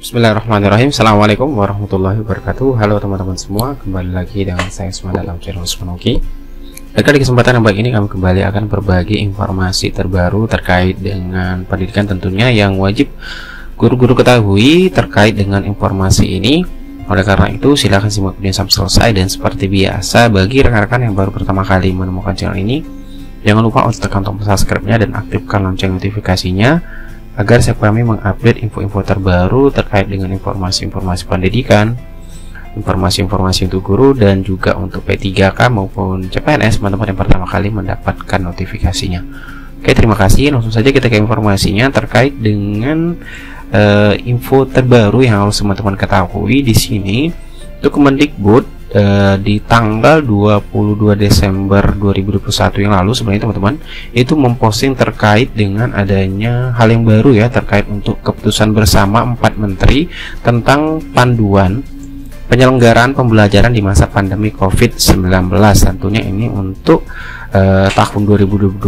Bismillahirrahmanirrahim. Assalamualaikum warahmatullahi wabarakatuh. Halo teman-teman semua, kembali lagi dengan saya semua dalam channel Usmanoki. Dan di kesempatan yang baik ini kami kembali akan berbagi informasi terbaru terkait dengan pendidikan tentunya yang wajib guru-guru ketahui terkait dengan informasi ini. Oleh karena itu silahkan simak video sampai selesai, dan seperti biasa bagi rekan-rekan yang baru pertama kali menemukan channel ini, jangan lupa untuk tekan tombol subscribe-nya dan aktifkan lonceng notifikasinya agar setiap kami mengupdate info-info terbaru terkait dengan informasi-informasi pendidikan, informasi-informasi untuk guru, dan juga untuk P3K maupun CPNS teman-teman yang pertama kali mendapatkan notifikasinya. Oke, terima kasih. Langsung saja kita ke informasinya terkait dengan info terbaru yang harus teman-teman ketahui di sini. Untuk Kemendikbud di tanggal 22 Desember 2021 yang lalu sebenarnya teman-teman itu memposting terkait dengan adanya hal yang baru ya, terkait untuk keputusan bersama 4 menteri tentang panduan penyelenggaraan pembelajaran di masa pandemi COVID-19. Tentunya ini untuk tahun 2022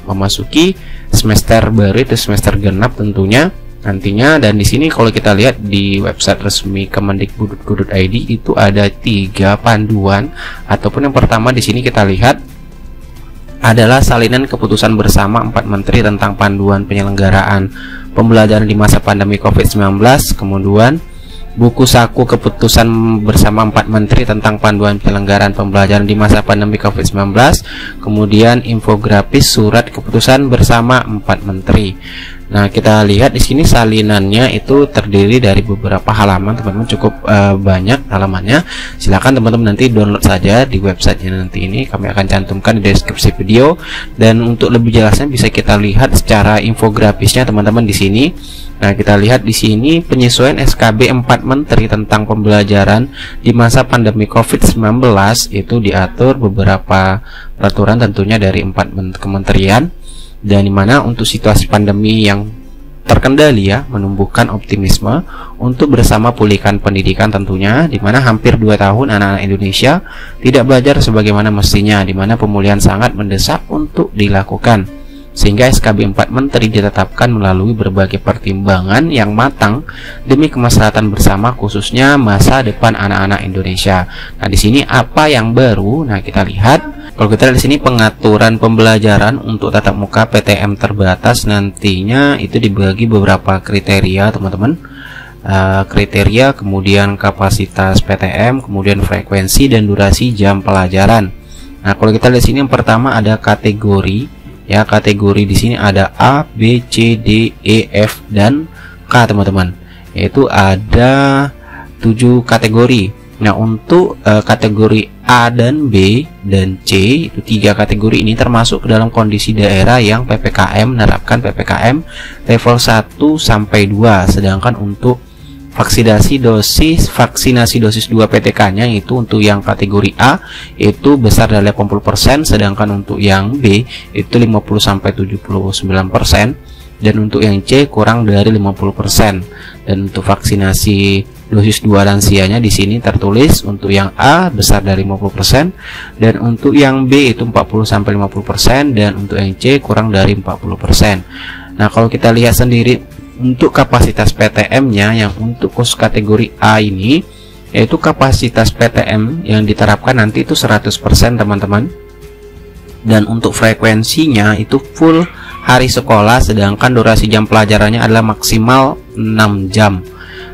memasuki semester baru, itu semester genap tentunya nantinya. Dan di sini kalau kita lihat di website resmi kemendikbud.go.id itu ada 3 panduan, ataupun yang pertama di sini kita lihat adalah salinan keputusan bersama 4 menteri tentang panduan penyelenggaraan pembelajaran di masa pandemi COVID-19, kemudian buku saku keputusan bersama 4 menteri tentang panduan penyelenggaraan pembelajaran di masa pandemi COVID-19, kemudian infografis surat keputusan bersama 4 menteri. Nah, kita lihat di sini salinannya itu terdiri dari beberapa halaman, teman-teman, cukup banyak halamannya. Silakan teman-teman nanti download saja di websitenya, nanti ini kami akan cantumkan di deskripsi video. Dan untuk lebih jelasnya bisa kita lihat secara infografisnya teman-teman di sini. Nah, kita lihat di sini penyesuaian SKB 4 menteri tentang pembelajaran di masa pandemi COVID-19 itu diatur beberapa peraturan tentunya dari 4 kementerian. Dan dimana untuk situasi pandemi yang terkendali ya, menumbuhkan optimisme untuk bersama pulihkan pendidikan tentunya, dimana hampir 2 tahun anak-anak Indonesia tidak belajar sebagaimana mestinya, dimana pemulihan sangat mendesak untuk dilakukan, sehingga SKB 4 menteri ditetapkan melalui berbagai pertimbangan yang matang demi kemaslahatan bersama, khususnya masa depan anak-anak Indonesia. Nah, di sini apa yang baru? Nah, kita lihat. Kalau kita lihat di sini pengaturan pembelajaran untuk tatap muka PTM terbatas nantinya itu dibagi beberapa kriteria, teman-teman. Kriteria, kemudian kapasitas PTM, kemudian frekuensi dan durasi jam pelajaran. Nah, kalau kita lihat sini yang pertama ada kategori. Ya, kategori di sini ada A, B, C, D, E, F, dan K, teman-teman. Yaitu ada 7 kategori. Nah, untuk kategori A dan B dan C, itu 3 kategori ini termasuk ke dalam kondisi daerah yang PPKM menerapkan PPKM level 1 sampai 2. Sedangkan untuk vaksinasi dosis 2 PTK-nya itu untuk yang kategori A itu besar dari 80%, sedangkan untuk yang B itu 50 sampai 79%, dan untuk yang C kurang dari 50%. Dan untuk vaksinasi dosis 2 lansianya di sini tertulis untuk yang A besar dari 50%, dan untuk yang B itu 40 sampai 50%, dan untuk yang C kurang dari 40%. Nah, kalau kita lihat sendiri untuk kapasitas PTM-nya yang untuk khusus kategori A ini, yaitu kapasitas PTM yang diterapkan nanti itu 100%, teman-teman. Dan untuk frekuensinya itu full hari sekolah, sedangkan durasi jam pelajarannya adalah maksimal 6 jam.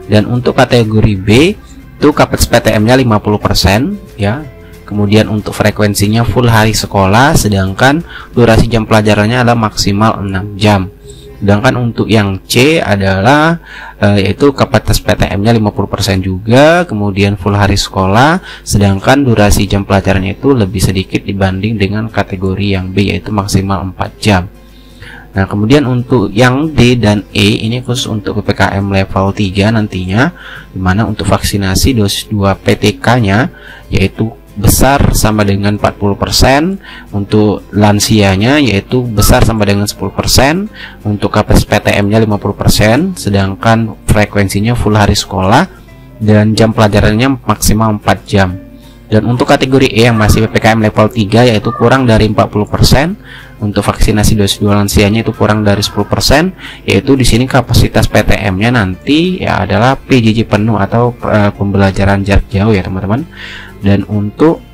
Dan untuk kategori B itu kapasitas PTM-nya 50% ya. Kemudian untuk frekuensinya full hari sekolah, sedangkan durasi jam pelajarannya adalah maksimal 6 jam. Sedangkan untuk yang C adalah yaitu kapasitas PTM-nya 50% juga, kemudian full hari sekolah, sedangkan durasi jam pelajarannya itu lebih sedikit dibanding dengan kategori yang B, yaitu maksimal 4 jam. Nah, kemudian untuk yang D dan E ini khusus untuk PPKM level 3 nantinya, dimana untuk vaksinasi dosis 2 PTK-nya yaitu besar sama dengan 40%, untuk lansianya yaitu besar sama dengan 10%, untuk kapasitas PTM-nya 50%, sedangkan frekuensinya full hari sekolah, dan jam pelajarannya maksimal 4 jam. Dan untuk kategori E yang masih PPKM level 3 yaitu kurang dari 40%, untuk vaksinasi dosis 2 lansianya itu kurang dari 10%, yaitu di sini kapasitas PTM-nya nanti ya adalah PJJ penuh atau pembelajaran jarak jauh ya teman-teman. Dan untuk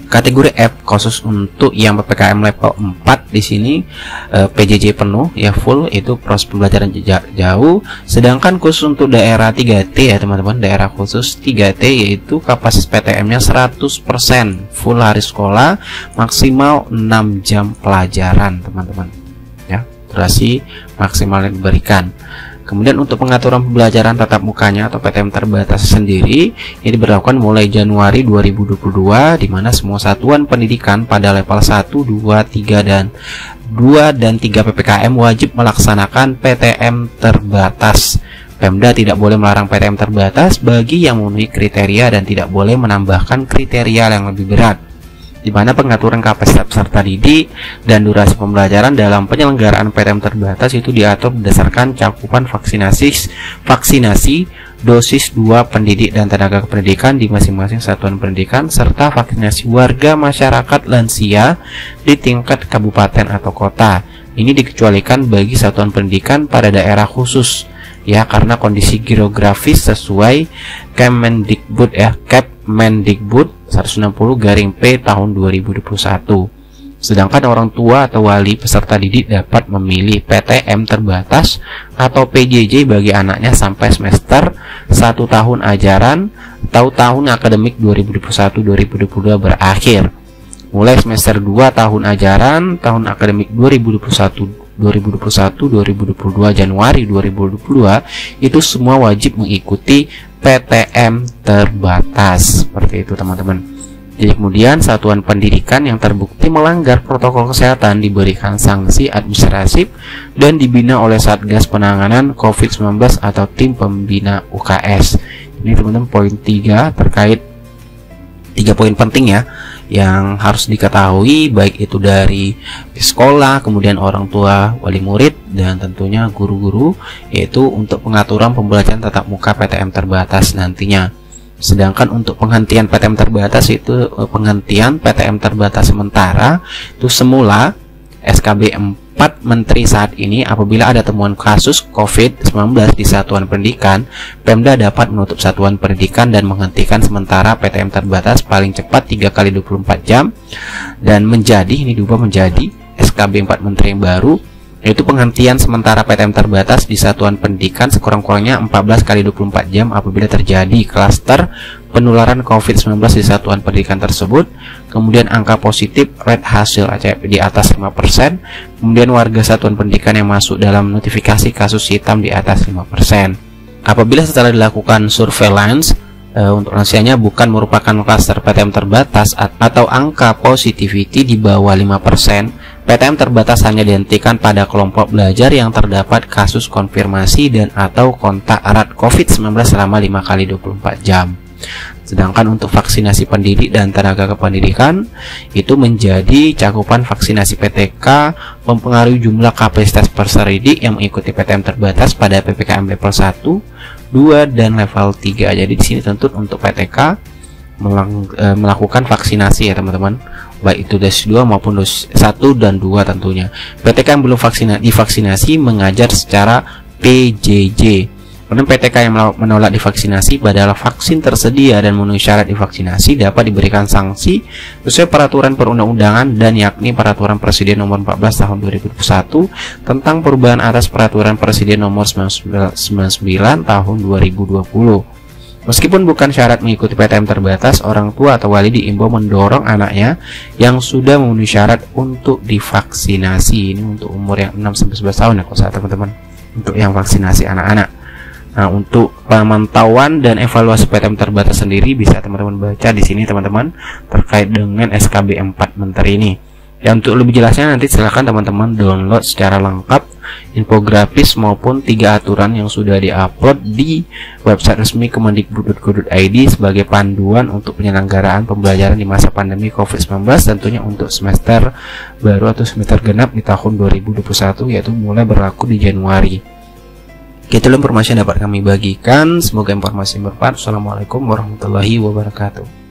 kategori F khusus untuk yang PPKM level 4 di sini PJJ penuh ya full, itu proses pembelajaran jarak jauh. Sedangkan khusus untuk daerah 3T ya teman-teman, daerah khusus 3T yaitu kapasitas PTM-nya 100% full hari sekolah, maksimal 6 jam pelajaran teman-teman ya, durasi maksimal yang diberikan. Kemudian untuk pengaturan pembelajaran tatap mukanya atau PTM terbatas sendiri ini diberlakukan mulai Januari 2022, di mana semua satuan pendidikan pada level 1, 2, 3 dan 3 PPKM wajib melaksanakan PTM terbatas. Pemda tidak boleh melarang PTM terbatas bagi yang memenuhi kriteria dan tidak boleh menambahkan kriteria yang lebih berat, di mana pengaturan kapasitas peserta didik dan durasi pembelajaran dalam penyelenggaraan PTM terbatas itu diatur berdasarkan cakupan vaksinasi dosis 2 pendidik dan tenaga kependidikan di masing-masing satuan pendidikan, serta vaksinasi warga masyarakat lansia di tingkat kabupaten atau kota. Ini dikecualikan bagi satuan pendidikan pada daerah khusus ya, karena kondisi geografis sesuai Kemendikbud ya, Kemendikbud 160/P tahun 2021. Sedangkan orang tua atau wali peserta didik dapat memilih PTM terbatas atau PJJ bagi anaknya sampai semester 1 tahun ajaran atau tahun akademik 2021-2022 berakhir. Mulai semester 2 tahun ajaran tahun akademik 2021-2022 Januari 2022 itu semua wajib mengikuti PTM terbatas. Seperti itu teman-teman. Jadi kemudian satuan pendidikan yang terbukti melanggar protokol kesehatan diberikan sanksi administratif dan dibina oleh Satgas Penanganan COVID-19 atau tim pembina UKS. Ini teman-teman poin 3 terkait 3 poin penting ya yang harus diketahui, baik itu dari sekolah, kemudian orang tua, wali murid, dan tentunya guru-guru, yaitu untuk pengaturan pembelajaran tatap muka PTM terbatas nantinya. Sedangkan untuk penghentian PTM terbatas itu penghentian PTM terbatas sementara itu semula SKB 4 Menteri saat ini, apabila ada temuan kasus COVID-19 di satuan pendidikan, Pemda dapat menutup satuan pendidikan dan menghentikan sementara PTM terbatas paling cepat 3 kali 24 jam, dan ini diubah menjadi SKB 4 Menteri yang baru, yaitu penghentian sementara PTM terbatas di satuan pendidikan sekurang-kurangnya 14 kali 24 jam apabila terjadi klaster penularan COVID-19 di satuan pendidikan tersebut, kemudian angka positif rate hasil ACP di atas 5%, kemudian warga satuan pendidikan yang masuk dalam notifikasi kasus hitam di atas 5%. Apabila setelah dilakukan surveillance untuk lansianya bukan merupakan klaster PTM terbatas atau angka positivity di bawah 5%, PTM terbatas hanya dihentikan pada kelompok belajar yang terdapat kasus konfirmasi dan atau kontak erat COVID-19 selama 5 kali 24 jam. Sedangkan untuk vaksinasi pendidik dan tenaga kependidikan itu menjadi cakupan vaksinasi PTK mempengaruhi jumlah kapasitas peserta didik yang mengikuti PTM terbatas pada PPKM level 1, 2 dan level 3. Jadi di sini tentu untuk PTK melakukan vaksinasi ya teman-teman, baik itu dosis 2 maupun dosis 1 dan 2 tentunya. PTK yang belum divaksinasi mengajar secara PJJ. Kemudian PTK yang menolak divaksinasi padahal vaksin tersedia dan memenuhi syarat divaksinasi dapat diberikan sanksi sesuai peraturan perundang-undangan dan yakni Peraturan Presiden Nomor 14 Tahun 2021 tentang perubahan atas Peraturan Presiden Nomor 99 Tahun 2020. Meskipun bukan syarat mengikuti PTM terbatas, orang tua atau wali diimbau mendorong anaknya yang sudah memenuhi syarat untuk divaksinasi. Ini untuk umur yang 6-11 tahun ya kalau teman-teman, untuk yang vaksinasi anak-anak. Nah, untuk pemantauan dan evaluasi PTM terbatas sendiri bisa teman-teman baca di sini teman-teman terkait dengan SKB 4 Menteri ini. Ya, untuk lebih jelasnya nanti silahkan teman-teman download secara lengkap infografis maupun 3 aturan yang sudah diupload di website resmi kemendikbud.go.id sebagai panduan untuk penyelenggaraan pembelajaran di masa pandemi COVID-19, tentunya untuk semester baru atau semester genap di tahun 2021, yaitu mulai berlaku di Januari. Itulah informasi yang dapat kami bagikan. Semoga informasi bermanfaat. Assalamualaikum warahmatullahi wabarakatuh.